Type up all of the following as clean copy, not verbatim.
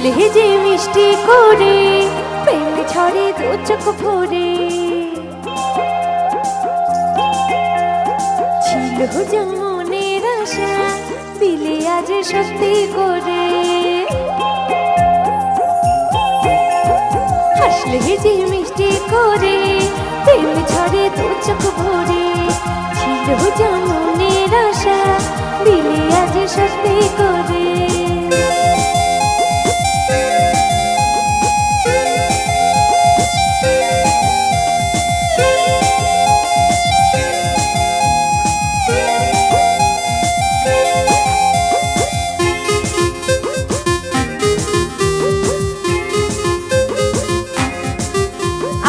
হাসলে যে মিষ্টি করে প্রেম ছড়ে দু চোখ ভরে ছিল যেমনের আশা দিলে আজ সত্যি করে হাসলে যে মিষ্টি করে প্রেম ছড়ে দু চোখ ভরে ছিল যেমনের আশা দিলে আজ সত্যি করে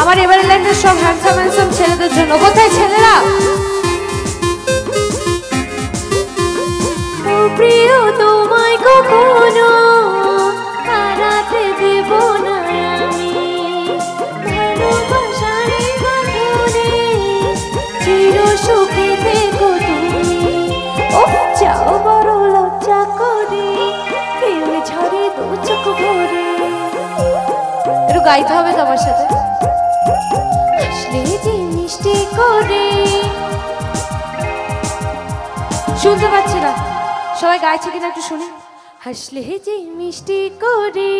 আমার এবারে লাইনটা সব হ্যান্ডসাম হ্যান্ডসাম ছেলেদের জন্য কোথায় ছেলেরা প্রিয় তোমায় কখনো হারাতে দেব না আমি ভালোবাসার বাঁধনে চির সুখে থেকো তুমি ও যাও বড় লজ্জা করে প্রেম ঝরে দু চোখ ভরে একটু গাইতে হবে তোমার সাথে হাসলে যে মিষ্টি করে শুনতে পাচ্ছি না সবাই গাইছে কিনা একটু শুনি হাসলে যে মিষ্টি করে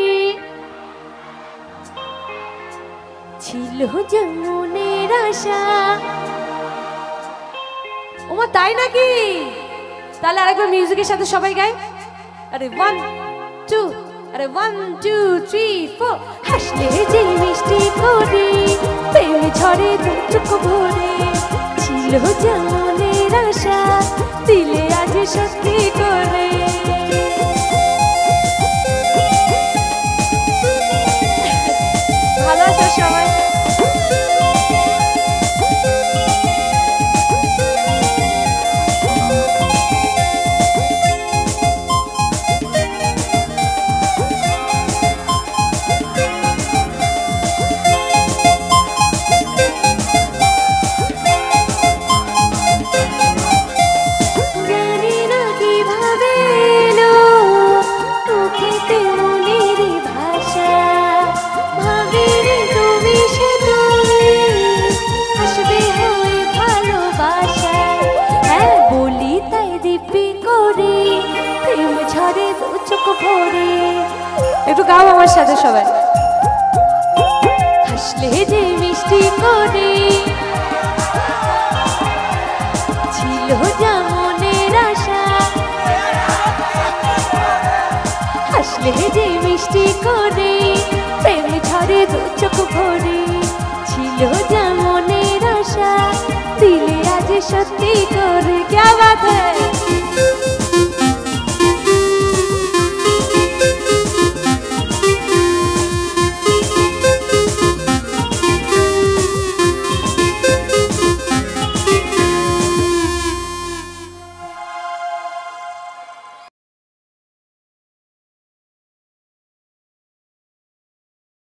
ছিল যেমনের আশা ওমা তাই নাকি তাহলে আরেকবার মিউজিকের সাথে সবাই গায় আরে 1 2 আরে 1 2 3 4 হাসলে যে মিষ্টি করে প্রেম ঝরে দু চোখ ভরে ছিল যেমনের আশা দিলে আজ সত্যি করে ভালো আছো সবাই একটু গাও আমার সাথে সবাই হাসলে যে মিষ্টি করে ছিল যেমনের আশা হাসলে যে মিষ্টি করে প্রেম ঝরে দু চোখ ভরে ছিল যেমনের আশা দিলে আজ সত্যি করে क्या बात है